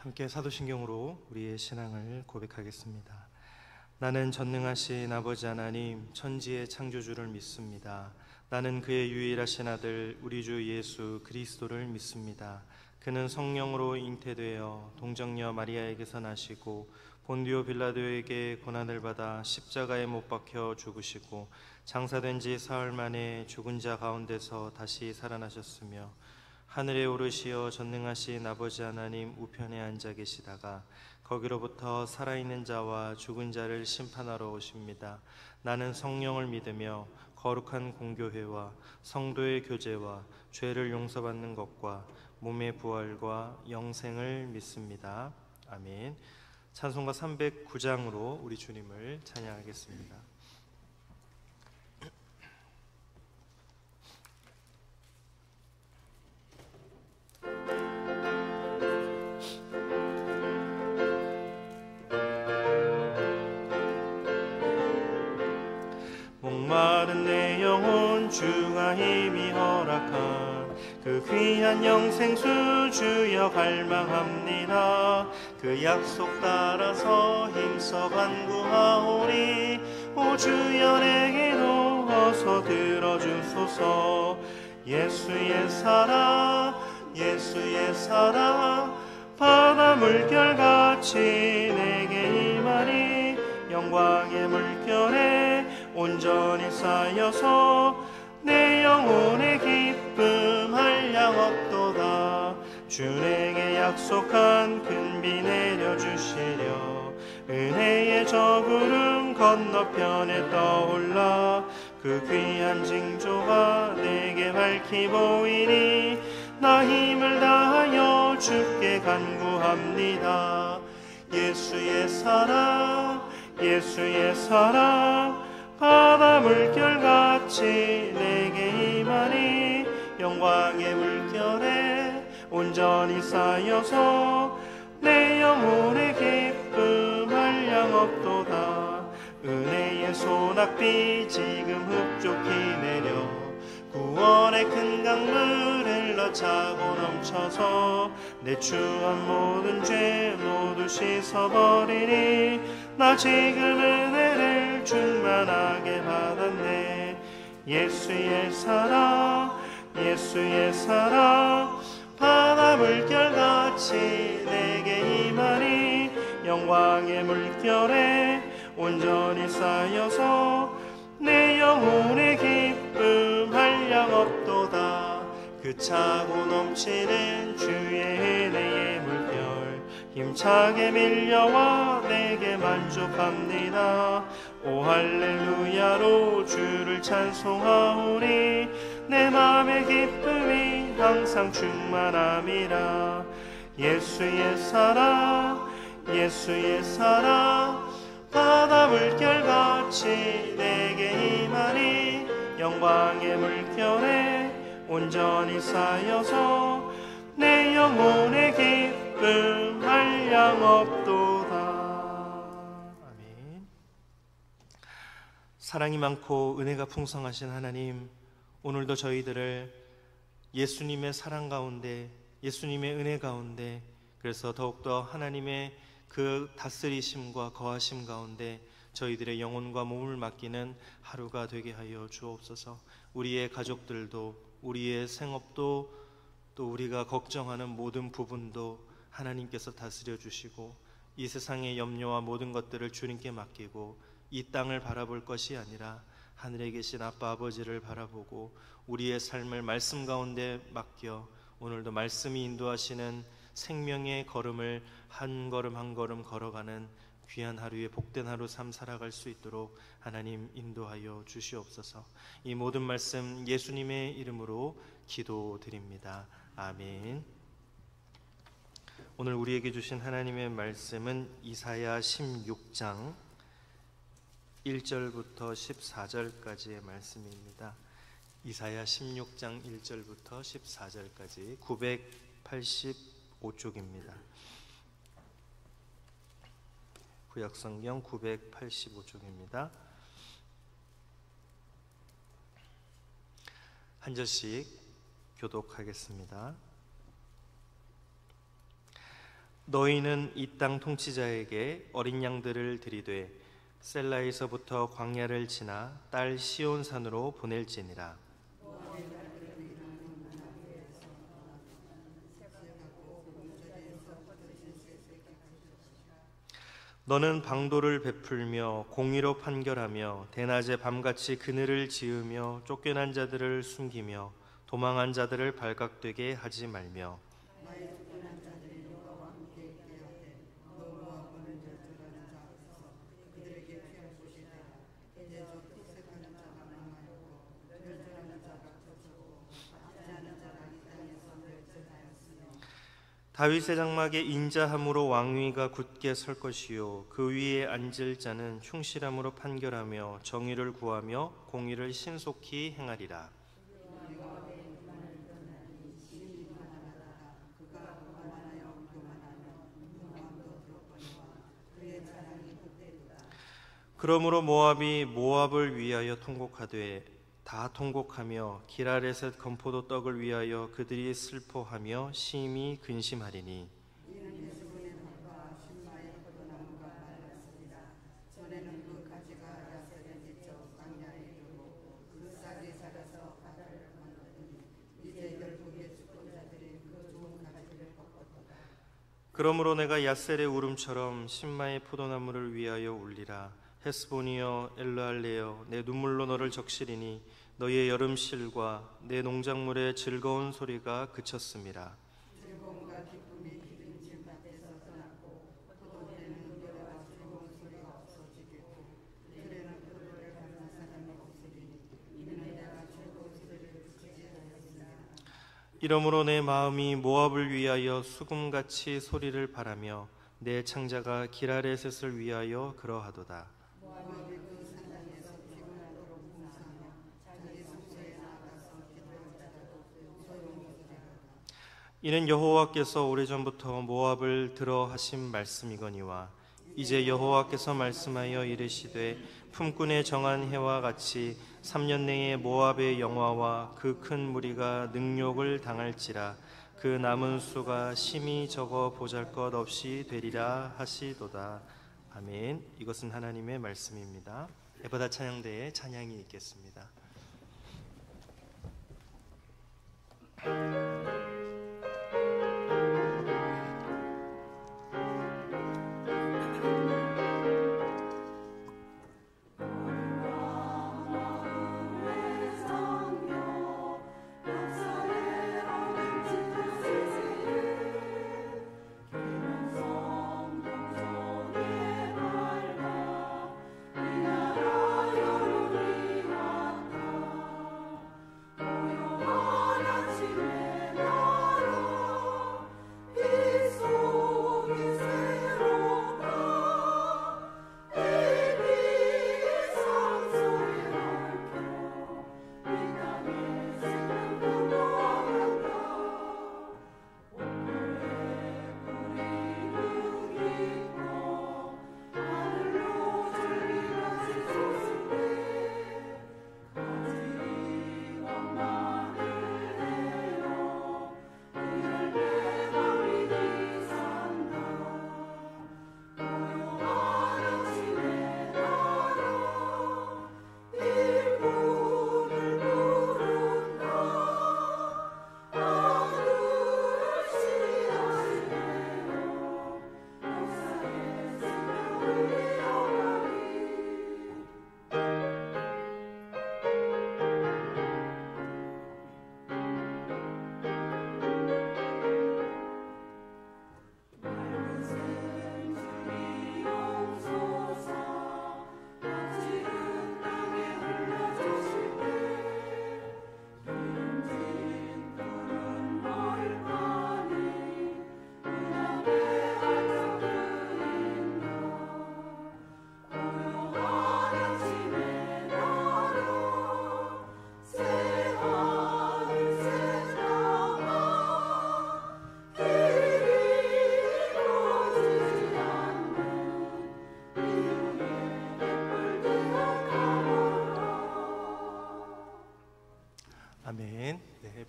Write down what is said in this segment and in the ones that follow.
함께 사도신경으로 우리의 신앙을 고백하겠습니다. 나는 전능하신 아버지 하나님 천지의 창조주를 믿습니다. 나는 그의 유일하신 아들 우리 주 예수 그리스도를 믿습니다. 그는 성령으로 잉태되어 동정녀 마리아에게서 나시고 본디오 빌라도에게 고난을 받아 십자가에 못 박혀 죽으시고 장사된 지 사흘 만에 죽은 자 가운데서 다시 살아나셨으며 하늘에 오르시어 전능하신 아버지 하나님 우편에 앉아 계시다가 거기로부터 살아있는 자와 죽은 자를 심판하러 오십니다. 나는 성령을 믿으며 거룩한 공교회와 성도의 교제와 죄를 용서받는 것과 몸의 부활과 영생을 믿습니다. 아멘. 찬송가 309장으로 우리 주님을 찬양하겠습니다. 목마른 내 영혼 주가 힘이 허락한 그 귀한 영생수 주여 갈망합니다. 그 약속 따라서 힘써 간구하오니 오 주여 내게도 어서 들어주소서. 예수의 사랑 예수의 사랑 바다 물결같이 내게 임하니 영광의 물결에 온전히 쌓여서 내 영혼의 기쁨 한량 없도다. 주 내게 약속한 큰 비 내려주시려 은혜의 저 구름 건너편에 떠올라 그 귀한 징조가 내게 밝히 보이니 나 힘을 다하여 주께 간구합니다. 예수의 사랑 예수의 사랑 바다 물결같이 내게 임하니 영광의 물결에 온전히 쌓여서 내 영혼의 기쁨 한량 없도다. 은혜의 소낙비 지금 흡족히 내려 구원의 큰 강물 흘러 차고 넘쳐서 내 추한 모든 죄 모두 씻어버리니 나 지금 은혜를 충만하게 받았네. 예수의 사랑 예수의 사랑 바다 물결같이 내게 임하니 영광의 물결에 온전히 쌓여서 내 영혼의 기쁨 한량 없도다. 그 차고 넘치는 주의 은혜의 물결 힘차게 밀려와 내게 만족합니다. 오 할렐루야로 주를 찬송하오니 내 맘의 기쁨이 항상 충만함이라. 예수의 사랑 예수의 사랑 바다 물결같이 내게 임하니 영광의 물결에 온전히 쌓여서 내 영혼의 기쁨 한량 없도다. 아멘. 사랑이 많고 은혜가 풍성하신 하나님, 오늘도 저희들을 예수님의 사랑 가운데 예수님의 은혜 가운데 그래서 더욱더 하나님의 그 다스리심과 거하심 가운데 저희들의 영혼과 몸을 맡기는 하루가 되게 하여 주옵소서. 우리의 가족들도 우리의 생업도 또 우리가 걱정하는 모든 부분도 하나님께서 다스려 주시고 이 세상의 염려와 모든 것들을 주님께 맡기고 이 땅을 바라볼 것이 아니라 하늘에 계신 아빠 아버지를 바라보고 우리의 삶을 말씀 가운데 맡겨 오늘도 말씀이 인도하시는 생명의 걸음을 한 걸음 한 걸음 걸어가는 귀한 하루의 복된 하루 삶 살아갈 수 있도록 하나님 인도하여 주시옵소서. 이 모든 말씀 예수님의 이름으로 기도드립니다. 아멘. 오늘 우리에게 주신 하나님의 말씀은 이사야 16장 1절부터 14절까지의 말씀입니다. 이사야 16장 1절부터 14절까지 985쪽입니다. 구약성경 985쪽입니다. 한 절씩 교독하겠습니다. 너희는 이 땅 통치자에게 어린 양들을 들이되 셀라에서부터 광야를 지나 딸 시온산으로 보낼지니라. 너는 방도를 베풀며 공의로 판결하며 대낮에 밤같이 그늘을 지으며 쫓겨난 자들을 숨기며 도망한 자들을 발각되게 하지 말며 다윗의 장막에 인자함으로 왕위가 굳게 설 것이요 그 위에 앉을 자는 충실함으로 판결하며 정의를 구하며 공의를 신속히 행하리라. 그러므로 모압이 모압을 위하여 통곡하되 다 통곡하며 기랄에셋 건포도 떡을 위하여 그들이 슬퍼하며 심히 근심하리니 그러므로 내가 야셀의 울음처럼 신마의 포도나무를 위하여 울리라. 헤스본이여 엘르할레여 내 눈물로 너를 적시리니 너의 여름실과 내 농작물의 즐거운 소리가 그쳤음이라. 이러므로 내 마음이 모압을 위하여 수금같이 소리를 바라며 내 창자가 기랄에셋을 위하여 그러하도다. 이는 여호와께서 오래전부터 모압을 들어 하신 말씀이거니와 이제 여호와께서 말씀하여 이르시되 품꾼의 정한 해와 같이 3년 내에 모압의 영화와 그 큰 무리가 능욕을 당할지라 그 남은 수가 심히 적어 보잘것없이 되리라 하시도다. 아멘. 이것은 하나님의 말씀입니다. 에바다 찬양대에 찬양이 있겠습니다.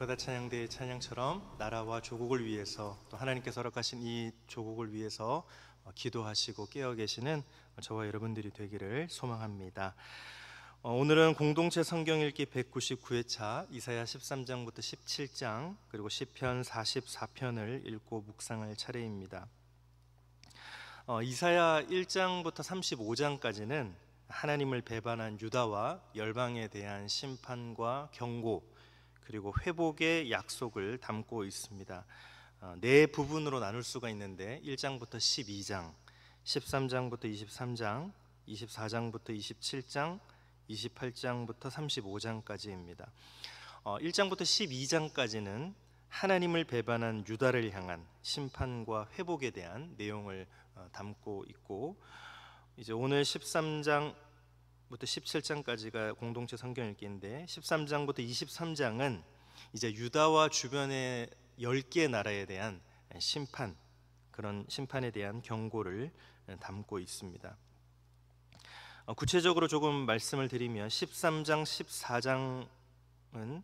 날마다 찬양대의 찬양처럼 나라와 조국을 위해서 또 하나님께서 허락하신 이 조국을 위해서 기도하시고 깨어 계시는 저와 여러분들이 되기를 소망합니다. 오늘은 공동체 성경 읽기 199회차 이사야 13장부터 17장 그리고 시편 44편을 읽고 묵상할 차례입니다. 이사야 1장부터 35장까지는 하나님을 배반한 유다와 열방에 대한 심판과 경고 그리고 회복의 약속을 담고 있습니다. 네 부분으로 나눌 수가 있는데 1장부터 12장, 13장부터 23장, 24장부터 27장, 28장부터 35장까지입니다. 1장부터 12장까지는 하나님을 배반한 유다를 향한 심판과 회복에 대한 내용을 담고 있고, 이제 오늘 13장부터 17장까지가 공동체 성경 읽기인데 13장부터 23장은 이제 유다와 주변의 10개 나라에 대한 심판, 그런 심판에 대한 경고를 담고 있습니다. 구체적으로 조금 말씀을 드리면 13장, 14장은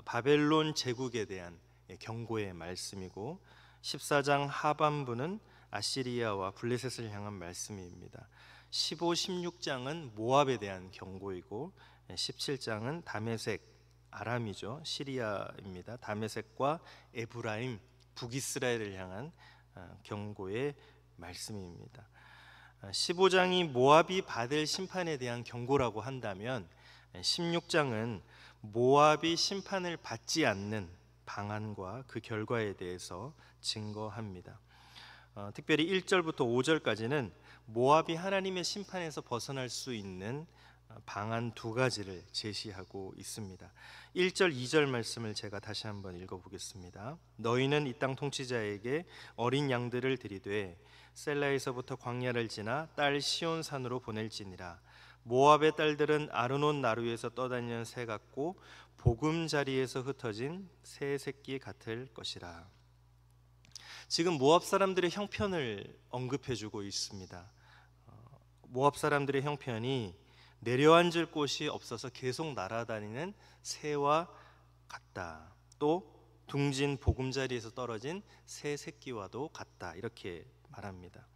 바벨론 제국에 대한 경고의 말씀이고 14장 하반부는 아시리아와 블레셋을 향한 말씀입니다. 15, 16장은 모압에 대한 경고이고 17장은 다메섹, 아람이죠, 시리아입니다. 다메섹과 에브라임, 북이스라엘을 향한 경고의 말씀입니다. 15장이 모압이 받을 심판에 대한 경고라고 한다면 16장은 모압이 심판을 받지 않는 방안과 그 결과에 대해서 증거합니다. 특별히 1절부터 5절까지는 모압이 하나님의 심판에서 벗어날 수 있는 방안 두 가지를 제시하고 있습니다. 1절, 2절 말씀을 제가 다시 한번 읽어보겠습니다. 너희는 이 땅 통치자에게 어린 양들을 들이되 셀라에서부터 광야를 지나 딸 시온산으로 보낼지니라. 모압의 딸들은 아르논 나루에서 떠다니는 새 같고 보금자리에서 흩어진 새 새끼 같을 것이라. 지금 모압 사람들의 형편을 언급해주고 있습니다. 모압 사람들의 형편이 내려앉을 곳이 없어서 계속 날아다니는 새와 같다. 또 둥진 보금자리에서 떨어진 새 새끼와도 같다. 이렇게 말합니다.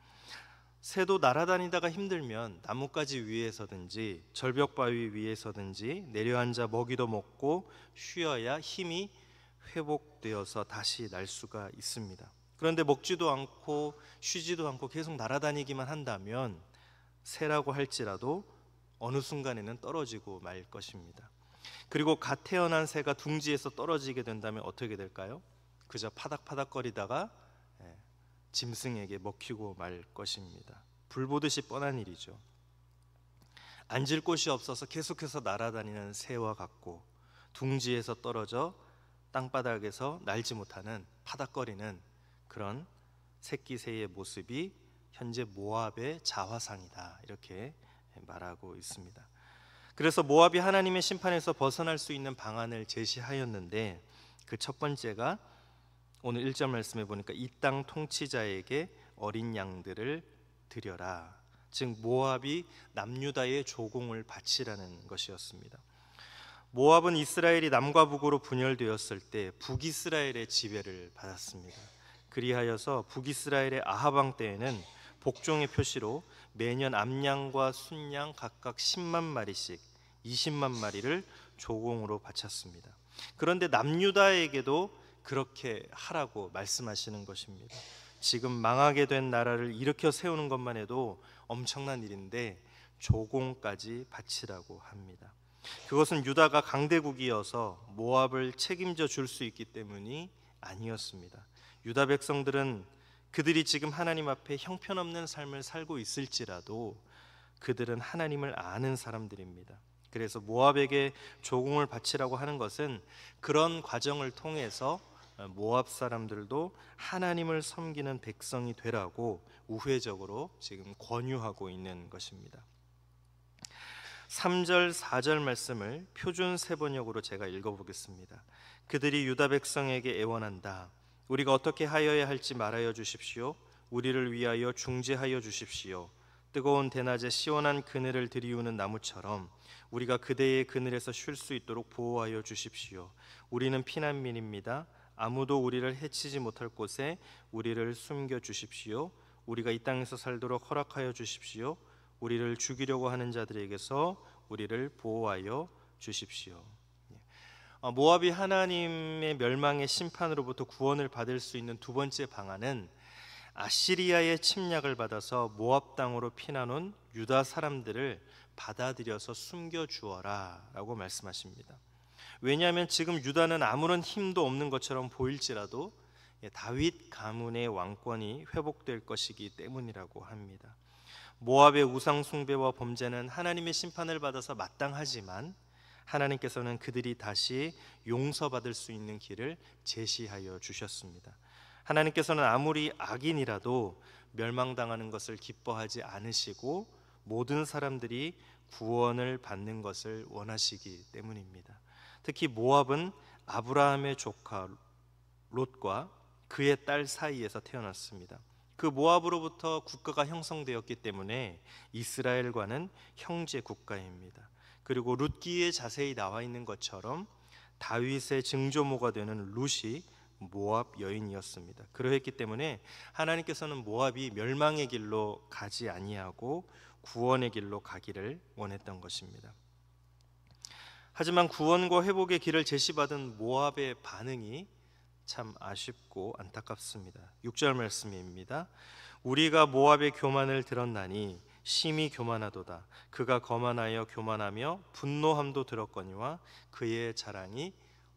새도 날아다니다가 힘들면 나뭇가지 위에서든지 절벽바위 위에서든지 내려앉아 먹이도 먹고 쉬어야 힘이 회복되어서 다시 날 수가 있습니다. 그런데 먹지도 않고 쉬지도 않고 계속 날아다니기만 한다면 새라고 할지라도 어느 순간에는 떨어지고 말 것입니다. 그리고 갓 태어난 새가 둥지에서 떨어지게 된다면 어떻게 될까요? 그저 파닥파닥거리다가 짐승에게 먹히고 말 것입니다. 불보듯이 뻔한 일이죠. 앉을 곳이 없어서 계속해서 날아다니는 새와 같고 둥지에서 떨어져 땅바닥에서 날지 못하는 파닥거리는 그런 새끼 새의 모습이 현재 모압의 자화상이다. 이렇게 말하고 있습니다. 그래서 모압이 하나님의 심판에서 벗어날 수 있는 방안을 제시하였는데 그 첫 번째가 오늘 1절 말씀에 보니까 이 땅 통치자에게 어린 양들을 드려라. 즉 모압이 남유다의 조공을 바치라는 것이었습니다. 모압은 이스라엘이 남과 북으로 분열되었을 때 북이스라엘의 지배를 받았습니다. 그리하여서 북이스라엘의 아합 왕 때에는 복종의 표시로 매년 암양과 순양 각각 10만 마리씩 20만 마리를 조공으로 바쳤습니다. 그런데 남유다에게도 그렇게 하라고 말씀하시는 것입니다. 지금 망하게 된 나라를 일으켜 세우는 것만 해도 엄청난 일인데 조공까지 바치라고 합니다. 그것은 유다가 강대국이어서 모압을 책임져 줄 수 있기 때문이 아니었습니다. 유다 백성들은 그들이 지금 하나님 앞에 형편없는 삶을 살고 있을지라도 그들은 하나님을 아는 사람들입니다. 그래서 모압에게 조공을 바치라고 하는 것은 그런 과정을 통해서 모압 사람들도 하나님을 섬기는 백성이 되라고 우회적으로 지금 권유하고 있는 것입니다. 3절, 4절 말씀을 표준 세번역으로 제가 읽어보겠습니다. 그들이 유다 백성에게 애원한다. 우리가 어떻게 하여야 할지 말하여 주십시오. 우리를 위하여 중재하여 주십시오. 뜨거운 대낮에 시원한 그늘을 들이우는 나무처럼 우리가 그대의 그늘에서 쉴 수 있도록 보호하여 주십시오. 우리는 피난민입니다. 아무도 우리를 해치지 못할 곳에 우리를 숨겨 주십시오. 우리가 이 땅에서 살도록 허락하여 주십시오. 우리를 죽이려고 하는 자들에게서 우리를 보호하여 주십시오. 모압이 하나님의 멸망의 심판으로부터 구원을 받을 수 있는 두 번째 방안은 아시리아의 침략을 받아서 모압 땅으로 피난 온 유다 사람들을 받아들여서 숨겨주어라 라고 말씀하십니다. 왜냐하면 지금 유다는 아무런 힘도 없는 것처럼 보일지라도 다윗 가문의 왕권이 회복될 것이기 때문이라고 합니다. 모압의 우상 숭배와 범죄는 하나님의 심판을 받아서 마땅하지만 하나님께서는 그들이 다시 용서받을 수 있는 길을 제시하여 주셨습니다. 하나님께서는 아무리 악인이라도 멸망당하는 것을 기뻐하지 않으시고 모든 사람들이 구원을 받는 것을 원하시기 때문입니다. 특히 모압은 아브라함의 조카 롯과 그의 딸 사이에서 태어났습니다. 그 모압으로부터 국가가 형성되었기 때문에 이스라엘과는 형제 국가입니다. 그리고 룻기에 자세히 나와 있는 것처럼 다윗의 증조모가 되는 룻이 모압 여인이었습니다. 그러했기 때문에 하나님께서는 모압이 멸망의 길로 가지 아니하고 구원의 길로 가기를 원했던 것입니다. 하지만 구원과 회복의 길을 제시받은 모압의 반응이 참 아쉽고 안타깝습니다. 6절 말씀입니다. 우리가 모압의 교만을 들었나니 심히 교만하도다. 그가 거만하여 교만하며 분노함도 들었거니와 그의 자랑이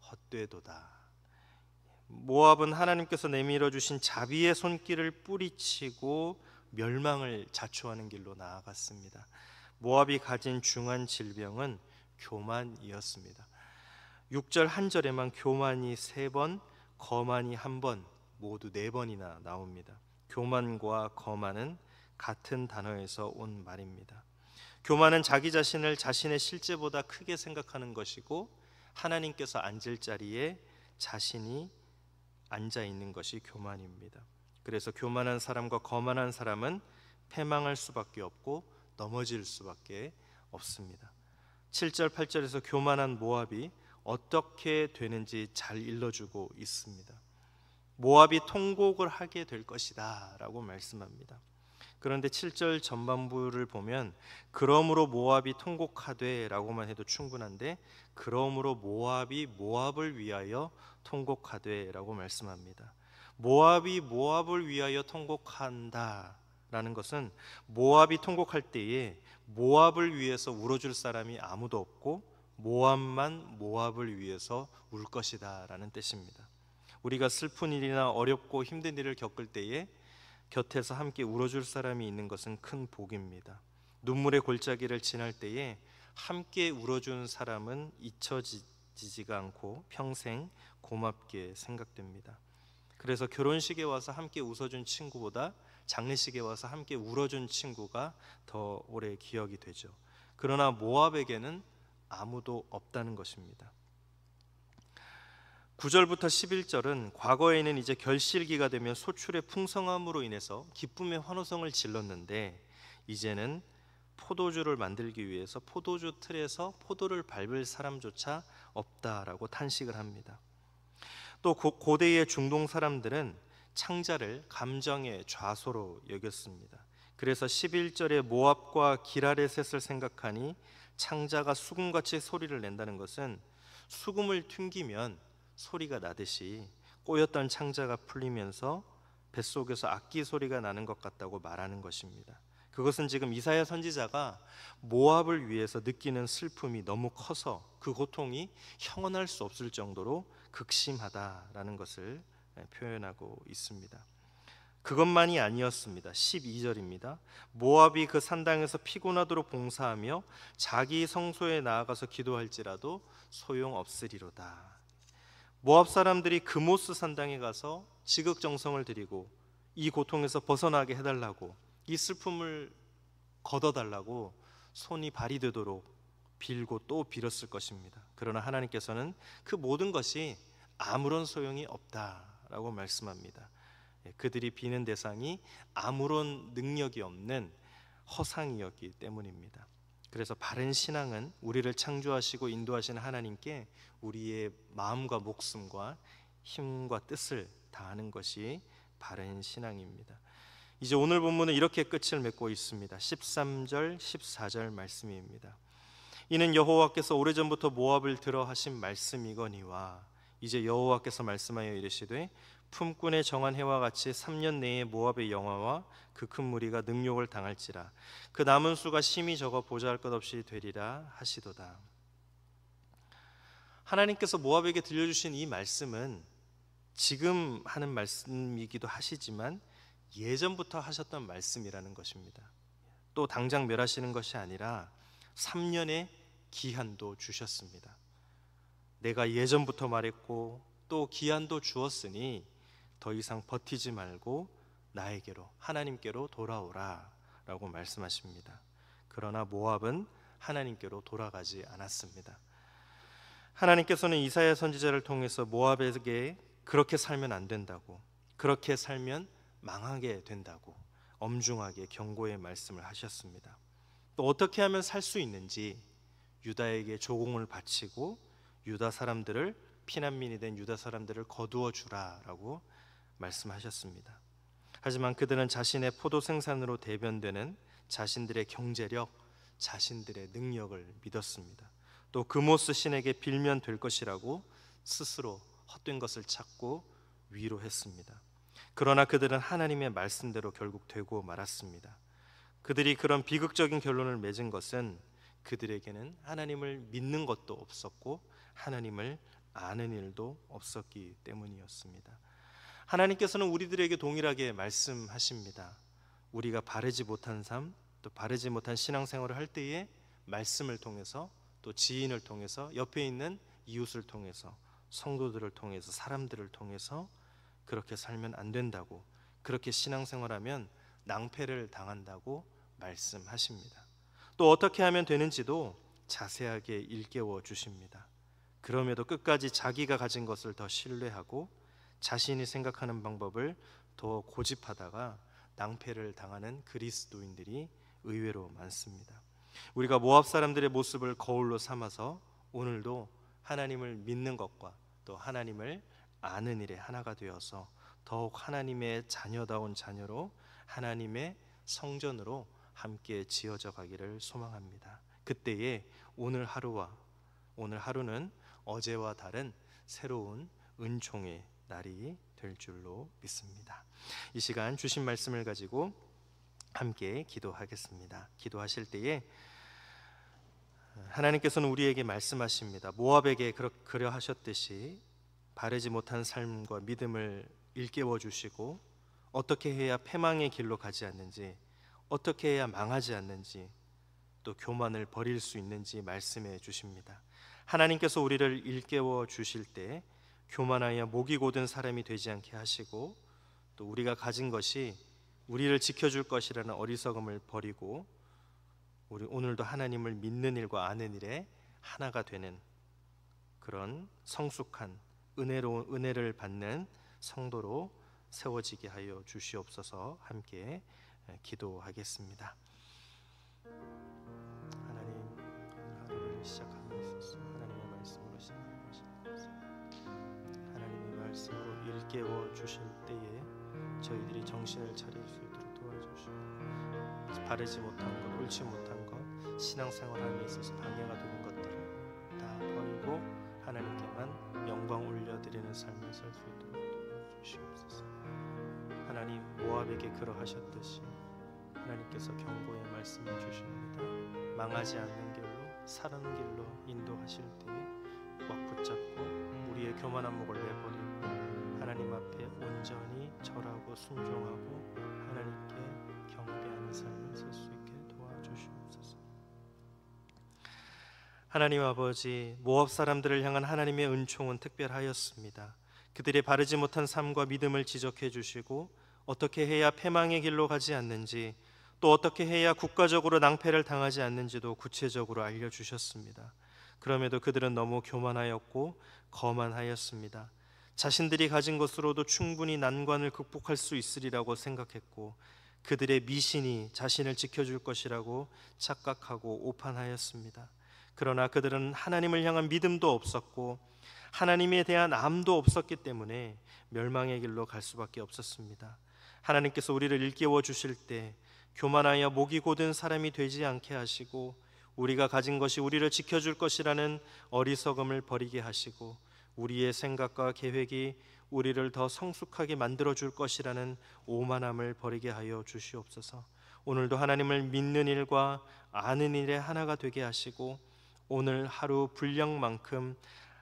헛되도다. 모압은 하나님께서 내밀어 주신 자비의 손길을 뿌리치고 멸망을 자초하는 길로 나아갔습니다. 모압이 가진 중한 질병은 교만이었습니다. 6절 한 절에만 교만이 3번, 거만이 1번, 모두 4번이나 나옵니다. 교만과 거만은 같은 단어에서 온 말입니다. 교만은 자기 자신을 자신의 실제보다 크게 생각하는 것이고 하나님께서 앉을 자리에 자신이 앉아 있는 것이 교만입니다. 그래서 교만한 사람과 거만한 사람은 패망할 수밖에 없고 넘어질 수밖에 없습니다. 7절 8절에서 교만한 모압이 어떻게 되는지 잘 일러주고 있습니다. 모압이 통곡을 하게 될 것이다 라고 말씀합니다. 그런데 7절 전반부를 보면 그러므로 모압이 통곡하되 라고만 해도 충분한데 그러므로 모압이 모압을 위하여 통곡하되 라고 말씀합니다. 모압이 모압을 위하여 통곡한다 라는 것은 모압이 통곡할 때에 모압을 위해서 울어줄 사람이 아무도 없고 모압만 모압을 위해서 울 것이다 라는 뜻입니다. 우리가 슬픈 일이나 어렵고 힘든 일을 겪을 때에 곁에서 함께 울어줄 사람이 있는 것은 큰 복입니다. 눈물의 골짜기를 지날 때에 함께 울어준 사람은 잊혀지지가 않고 평생 고맙게 생각됩니다. 그래서 결혼식에 와서 함께 웃어준 친구보다 장례식에 와서 함께 울어준 친구가 더 오래 기억이 되죠. 그러나 모압에게는 아무도 없다는 것입니다. 9절부터 11절은 과거에는 이제 결실기가 되면 소출의 풍성함으로 인해서 기쁨의 환호성을 질렀는데 이제는 포도주를 만들기 위해서 포도주 틀에서 포도를 밟을 사람조차 없다라고 탄식을 합니다. 또 고대의 중동 사람들은 창자를 감정의 좌소로 여겼습니다. 그래서 11절에 모압과 기라레셋을 생각하니 창자가 수금같이 소리를 낸다는 것은 수금을 튕기면 소리가 나듯이 꼬였던 창자가 풀리면서 뱃속에서 악기 소리가 나는 것 같다고 말하는 것입니다. 그것은 지금 이사야 선지자가 모압을 위해서 느끼는 슬픔이 너무 커서 그 고통이 형언할 수 없을 정도로 극심하다라는 것을 표현하고 있습니다. 그것만이 아니었습니다. 12절입니다. 모압이 그 산당에서 피곤하도록 봉사하며 자기 성소에 나아가서 기도할지라도 소용없으리로다. 모압 사람들이 그모스 산당에 가서 지극정성을 드리고 이 고통에서 벗어나게 해달라고 이 슬픔을 걷어달라고 손이 발이 되도록 빌고 또 빌었을 것입니다. 그러나 하나님께서는 그 모든 것이 아무런 소용이 없다라고 말씀합니다. 그들이 비는 대상이 아무런 능력이 없는 허상이었기 때문입니다. 그래서 바른 신앙은 우리를 창조하시고 인도하시는 하나님께 우리의 마음과 목숨과 힘과 뜻을 다하는 것이 바른 신앙입니다. 이제 오늘 본문은 이렇게 끝을 맺고 있습니다. 13절 14절 말씀입니다. 이는 여호와께서 오래전부터 모압을 들어 하신 말씀이거니와 이제 여호와께서 말씀하여 이르시되 품꾼의 정한 해와 같이 3년 내에 모압의 영화와 그 큰 무리가 능욕을 당할지라 그 남은 수가 심히 적어 보잘것없이 되리라 하시도다. 하나님께서 모압에게 들려주신 이 말씀은 지금 하는 말씀이기도 하시지만 예전부터 하셨던 말씀이라는 것입니다. 또 당장 멸하시는 것이 아니라 3년의 기한도 주셨습니다. 내가 예전부터 말했고 또 기한도 주었으니 더 이상 버티지 말고 나에게로 하나님께로 돌아오라 라고 말씀하십니다. 그러나 모압은 하나님께로 돌아가지 않았습니다. 하나님께서는 이사야 선지자를 통해서 모압에게 그렇게 살면 안 된다고, 그렇게 살면 망하게 된다고 엄중하게 경고의 말씀을 하셨습니다. 또 어떻게 하면 살 수 있는지 유다에게 조공을 바치고 유다 사람들을, 피난민이 된 유다 사람들을 거두어 주라라고 말씀하셨습니다. 하지만 그들은 자신의 포도 생산으로 대변되는 자신들의 경제력, 자신들의 능력을 믿었습니다. 또 그모스 신에게 빌면 될 것이라고 스스로 헛된 것을 찾고 위로했습니다. 그러나 그들은 하나님의 말씀대로 결국 되고 말았습니다. 그들이 그런 비극적인 결론을 맺은 것은 그들에게는 하나님을 믿는 것도 없었고 하나님을 아는 일도 없었기 때문이었습니다. 하나님께서는 우리들에게 동일하게 말씀하십니다. 우리가 바르지 못한 삶, 또 바르지 못한 신앙생활을 할 때에 말씀을 통해서, 또 지인을 통해서, 옆에 있는 이웃을 통해서, 성도들을 통해서, 사람들을 통해서 그렇게 살면 안 된다고, 그렇게 신앙생활하면 낭패를 당한다고 말씀하십니다. 또 어떻게 하면 되는지도 자세하게 일깨워 주십니다. 그럼에도 끝까지 자기가 가진 것을 더 신뢰하고 자신이 생각하는 방법을 더 고집하다가 낭패를 당하는 그리스도인들이 의외로 많습니다. 우리가 모압 사람들의 모습을 거울로 삼아서 오늘도 하나님을 믿는 것과 또 하나님을 아는 일에 하나가 되어서 더욱 하나님의 자녀다운 자녀로, 하나님의 성전으로 함께 지어져 가기를 소망합니다. 그때에 오늘 하루는 어제와 다른 새로운 은총의 날이 될 줄로 믿습니다. 이 시간 주신 말씀을 가지고 함께 기도하겠습니다. 기도하실 때에 하나님께서는 우리에게 말씀하십니다. 모압에게 그려 하셨듯이 바르지 못한 삶과 믿음을 일깨워 주시고 어떻게 해야 패망의 길로 가지 않는지, 어떻게 해야 망하지 않는지, 또 교만을 버릴 수 있는지 말씀해 주십니다. 하나님께서 우리를 일깨워 주실 때 교만하여 목이 고든 사람이 되지 않게 하시고, 또 우리가 가진 것이 우리를 지켜줄 것이라는 어리석음을 버리고 우리 오늘도 하나님을 믿는 일과 아는 일에 하나가 되는 그런 성숙한 은혜를 받는 성도로 세워지게 하여 주시옵소서. 함께 기도하겠습니다. 하나님, 오늘 하루를 시작하면서 하나님의 말씀으로 시작하시옵소서. 하나님의 말씀으로 일깨워 주실 때에 저희들이 정신을 차릴 수 있도록 도와주시고, 바르지 못한 것, 옳지 못한 것, 신앙생활함에 있어서 방해가 되는 것들을 다 버리고 하나님께만 영광 올려드리는 삶을 살 수 있도록 도와주시옵소서. 하나님, 모압에게 그러하셨듯이 하나님께서 경고의 말씀을 주십니다. 망하지 않는 길로, 사는 길로 인도하실 때에 꽉 붙잡고 우리의 교만한 목을 내버리고 하나님 앞에 온전히 절하고 순종하고 하나님께 경배하는 삶을 살 수 있게 도와주시옵소서. 하나님 아버지, 모압 사람들을 향한 하나님의 은총은 특별하였습니다. 그들의 바르지 못한 삶과 믿음을 지적해 주시고 어떻게 해야 패망의 길로 가지 않는지, 또 어떻게 해야 국가적으로 낭패를 당하지 않는지도 구체적으로 알려주셨습니다. 그럼에도 그들은 너무 교만하였고 거만하였습니다. 자신들이 가진 것으로도 충분히 난관을 극복할 수 있으리라고 생각했고, 그들의 미신이 자신을 지켜줄 것이라고 착각하고 오판하였습니다. 그러나 그들은 하나님을 향한 믿음도 없었고 하나님에 대한 암도 없었기 때문에 멸망의 길로 갈 수밖에 없었습니다. 하나님께서 우리를 일깨워 주실 때 교만하여 목이 곧은 사람이 되지 않게 하시고 우리가 가진 것이 우리를 지켜줄 것이라는 어리석음을 버리게 하시고 우리의 생각과 계획이 우리를 더 성숙하게 만들어 줄 것이라는 오만함을 버리게 하여 주시옵소서. 오늘도 하나님을 믿는 일과 아는 일에 하나가 되게 하시고 오늘 하루 분량만큼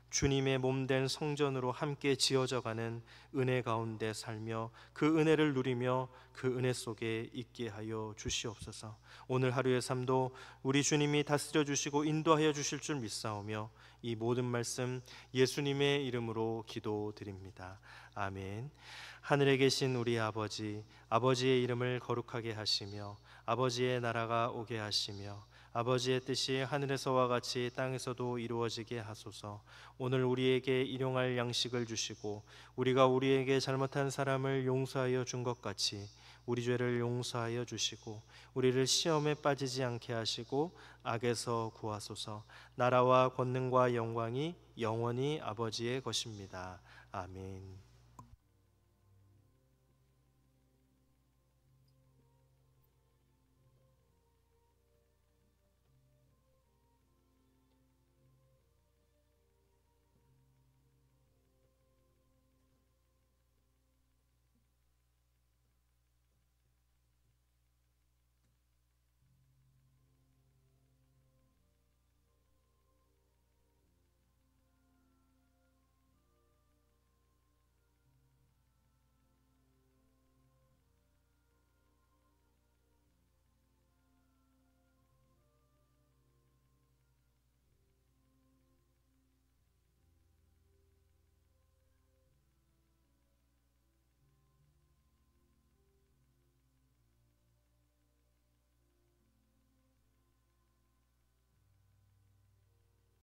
주님의 몸된 성전으로 함께 지어져가는 은혜 가운데 살며 그 은혜를 누리며 그 은혜 속에 있게 하여 주시옵소서. 오늘 하루의 삶도 우리 주님이 다스려 주시고 인도하여 주실 줄 믿사오며 이 모든 말씀 예수님의 이름으로 기도드립니다. 아멘. 하늘에 계신 우리 아버지, 아버지의 이름을 거룩하게 하시며 아버지의 나라가 오게 하시며 아버지의 뜻이 하늘에서와 같이 땅에서도 이루어지게 하소서. 오늘 우리에게 일용할 양식을 주시고 우리가 우리에게 잘못한 사람을 용서하여 준 것 같이 우리 죄를 용서하여 주시고 우리를 시험에 빠지지 않게 하시고 악에서 구하소서. 나라와 권능과 영광이 영원히 아버지의 것입니다. 아멘.